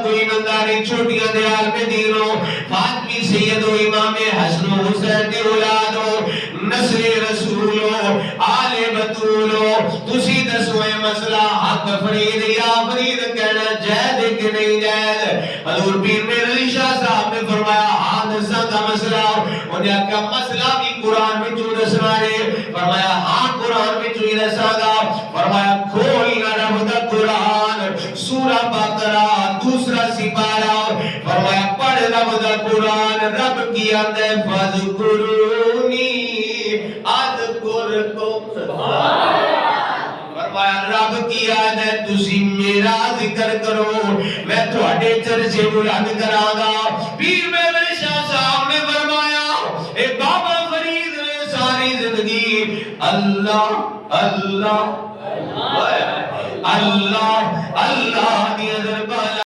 کوئی ننداری چھوٹیاں دے عالم دینو فاطمی سید و امام حسن و حسین دے اولادو نسل رسولو آل بطولو تسی دسوئے مسئلہ حق فرید یا فرید کہنا جائد کہ نہیں جائد حضور پیر میرے علی شاہ صاحب نے فرمایا حادثہ کا مسئلہ انہیں کہا مسئلہ بھی قرآن میں جو دسنا ہے فرمایا ہاں قرآن میں جو دسنا گا فرمایا کھولنا رب دا قرآن سورہ بقرہ دوسرا سپارہ فرمایا پڑھ رب دا قرآن رب کی اندے فذکرونی اذکرکم فرمایا رب کی عادت تسی میرا ذکر کرو میں تھوڑے چرچے بلند کراں گا پیر میرے شاہ صاحب نے فرمایا اے بابا فرید نے ساری زندگی اللہ اللہ اللہ اللہ دی دربار